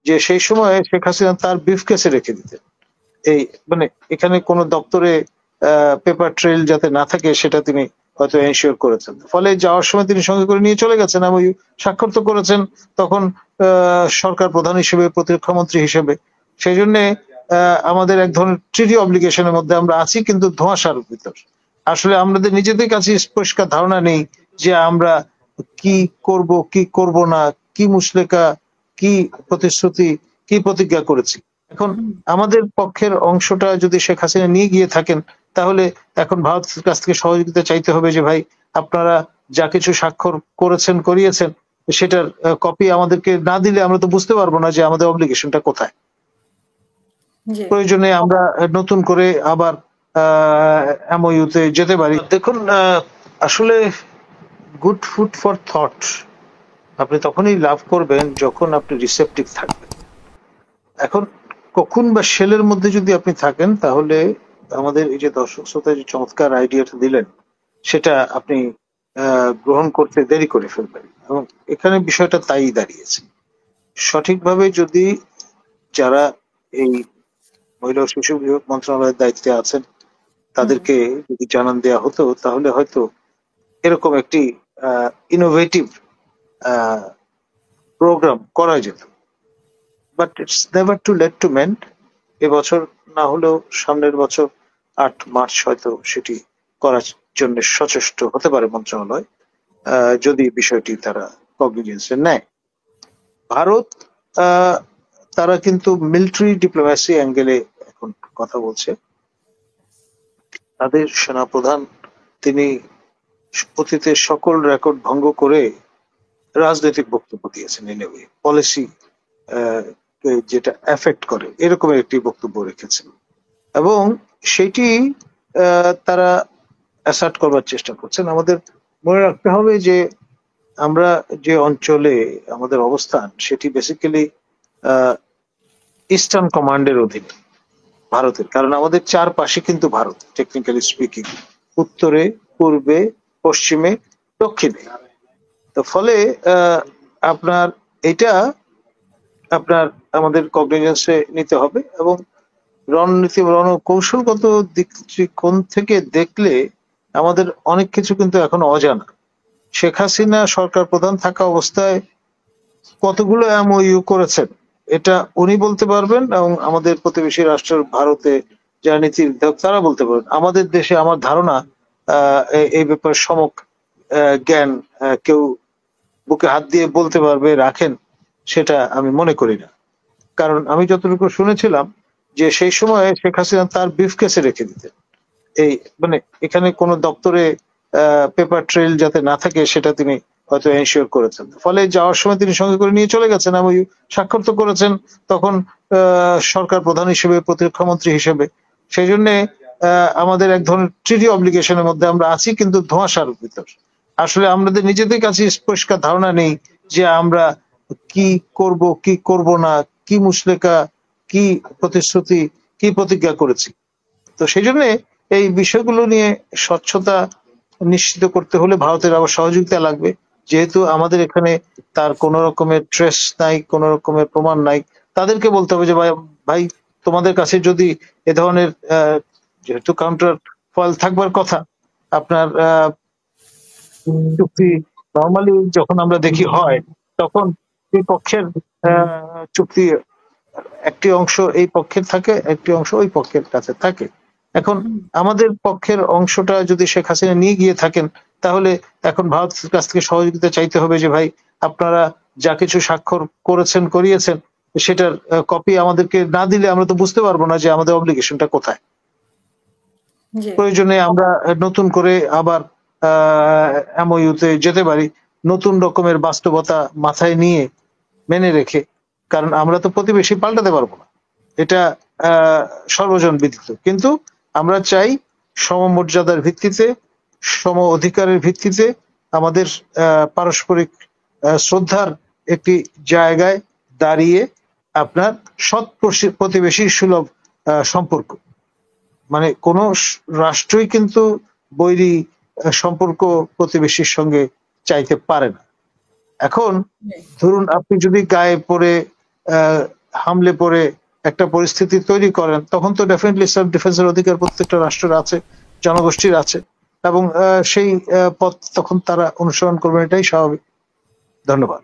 যে সেই সময় শেখ হাসিনা তার ব্রিফকেসে রেখে দিতেন। এই মানে এখানে কোনো দপ্তরে পেপার ট্রেল যাতে না থাকে সেটা তিনি হয়তো এনশিওর করেছেন। ফলে যাওয়ার সময় তিনি সঙ্গে করে নিয়ে চলে গেছেন এবং স্বাক্ষর তো করেছেন তখন সরকার প্রধান হিসেবে, প্রতিরক্ষা মন্ত্রী হিসেবে। সেই জন্য আমাদের এক ধরনের ট্রিটি অব্লিগেশনের মধ্যে আমরা আছি, কিন্তু ধোঁয়াশার ভিতর। আসলে আমাদের নিজেদের কাছে পরিষ্কার ধারণা নেই যে আমরা কি করব কি করব না, কি মুচলেকা, কি প্রতিশ্রুতি, কি প্রতিজ্ঞা করেছি। এখন আমাদের পক্ষের অংশটা যদি শেখ হাসিনা নিয়ে গিয়ে থাকেন, তাহলে এখন ভারতের কাছ থেকে সহযোগিতা চাইতে হবে যে ভাই আপনারা যা কিছু স্বাক্ষর করেছেন করিয়েছেন সেটার কপি আমাদেরকে না দিলে আমরা তো বুঝতে পারবো না যে আমাদের অব্লিগেশনটা কোথায়। প্রয়োজনে আমরা নতুন করে আবার এমওইউতে যেতে পারি। দেখুন, আসলে গুড ফুড ফর থট আপনি তখনই লাভ করবেন যখন আপনি রিসেপটিভ থাকবেন। এখন কখন বা শেলের মধ্যে যদি আপনি থাকেন, তাহলে আমাদের এই যে দর্শক শ্রোতা যে চমৎকার আইডিয়াটা দিলেন সেটা আপনি গ্রহণ করতে দেরি করে ফেলবেন, এবং এখানে বিষয়টা তাই দাঁড়িয়েছে। সঠিকভাবে যদি যারা এই মহিলা ও শিশু মন্ত্রণালয়ের দায়িত্বে আছেন তাদেরকে যদি জানান দেওয়া হতো, তাহলে হয়তো এরকম একটি ইনোভেটিভ প্রোগ্রাম করা যেত। But it's never too late to mend. এবছর না হলেও সামনের বছর 8 মার্চ হয়তো সেটি করার জন্য সচেষ্ট হতে পারে মন্ত্রণালয়, যদি বিষয়টি তারা কগনিজেন্সে নেয়। ভারত তারা কিন্তু মিলিটারি ডিপ্লোম্যাসি অ্যাঙ্গেলে এখন কথা বলছে। তাদের সেনাপ্রধান তিনি অতীতের সকল রেকর্ড ভঙ্গ করে রাজনৈতিক বক্তব্য দিয়েছেন, পলিসি যেটা এফেক্ট করে এরকমের একটি বক্তব্য রেখেছেন, এবং সেটি তারা অ্যাসার্ট করবার চেষ্টা করছেন। আমাদের মনে রাখতে হবে যে আমরা যে অঞ্চলে আমাদের অবস্থান সেটি বেসিক্যালি ইস্টার্ন কমান্ডের অধীনে ভারতের, কারণ আমাদের চারপাশে কিন্তু ভারত, টেকনিক্যালি স্পিকিং, উত্তরে, পূর্বে, পশ্চিমে, দক্ষিণে। তো ফলে আপনার এটা আপনার আমাদের কগনিজেন্সে নিতে হবে, এবং রণনীতি রণকৌশলগত দৃষ্টিকোণ থেকে দেখলে আমাদের অনেক কিছু কিন্তু এখন অজানা। শেখ হাসিনা সরকার প্রধান থাকা অবস্থায় কতগুলো এমওইউ করেছেন এটা উনি বলতে পারবেন, এবং আমাদের প্রতিবেশী রাষ্ট্র ভারতে যারা নীতি নির্ধারক তারা বলতে পারবেন। আমাদের দেশে আমার ধারণা এই ব্যাপারে সমক জ্ঞান কেউ বুকে হাত দিয়ে বলতে পারবে রাখেন সেটা আমি মনে করি না। কারণ আমি যতটুকু শুনেছিলাম যে সেই সময় শেখ হাসিনা তার ব্রিফকেসে রেখে দিতেন। এই মানে এখানে কোনো দপ্তরে পেপার ট্রেল যাতে না থাকে সেটা তিনি হয়তো এনশিওর করেছেন। ফলে যাওয়ার সময় তিনি সঙ্গে করে নিয়ে চলে গেছেন এবং স্বাক্ষর তো করেছেন তখন সরকার প্রধান হিসেবে, প্রতিরক্ষা মন্ত্রী হিসেবে। সেই জন্য আমাদের এক ধরনের ট্রিটি অব্লিগেশনের মধ্যে আমরা আছি, কিন্তু ধোঁয়াশার ভিতর। আসলে আমাদের নিজেদের কাছে পরিষ্কার ধারণা নেই যে আমরা কি করব কি করব না, কি মুচলেকা, কি প্রতিশ্রুতি, কি প্রতিজ্ঞা করেছি। তো সেই জন্য এই বিষয়গুলো নিয়ে স্বচ্ছতা নিশ্চিত করতে হলে ভারতের আবার সহযোগিতা লাগবে, যেহেতু আমাদের এখানে তার কোন রকমের ট্রেস নাই, কোন রকমের প্রমাণ নাই। তাদেরকে বলতে হবে যে ভাই তোমাদের কাছে যদি এ ধরনের যেহেতু কাউন্টার ফয়েল থাকবার কথা, আপনার চুক্তি নর্মালি যখন আমরা দেখি হয় তখন এই পক্ষের চুক্তি একটি অংশ এই পক্ষের থাকে, একটি অংশ ওই পক্ষের কাছে থাকে। এখন আমাদের পক্ষের অংশটা যদি শেখ হাসিনা নিয়ে গিয়ে থাকেন, তাহলে এখন ভারতের কাছ থেকে সহযোগিতা চাইতে হবে যে ভাই আপনারা যা কিছু স্বাক্ষর করেছেন করিয়েছেন সেটার কপি আমাদেরকে না দিলে আমরা তো বুঝতে পারবো না যে আমাদের অব্লিগেশনটা কোথায়। প্রয়োজনে আমরা নতুন করে আবার এমওইউতে যেতে পারি, নতুন রকমের বাস্তবতা মাথায় নিয়ে মেনে রেখে। কারণ আমরা তো প্রতিবেশী পাল্টাতে পারবো না, এটা সর্বজন বিদিত। কিন্তু আমরা চাই সমমর্যাদার ভিত্তিতে, সম অধিকারের ভিত্তিতে আমাদের পারস্পরিক শ্রদ্ধার একটি জায়গায় দাঁড়িয়ে আপনার সৎ প্রতিবেশী সুলভ সম্পর্ক। মানে কোন রাষ্ট্রই কিন্তু বৈরী সম্পর্ক প্রতিবেশীর সঙ্গে চাইতে পারে না। এখন ধরুন আপনি যদি গায়ে পড়ে হামলে পড়ে একটা পরিস্থিতি তৈরি করেন, তখন তো ডেফিনেটলি সেলফ ডিফেন্সের অধিকার প্রত্যেকটা রাষ্ট্রের আছে, জনগোষ্ঠীর আছে, এবং সেই পথ তখন তারা অনুসরণ করবেন, এটাই স্বাভাবিক। ধন্যবাদ।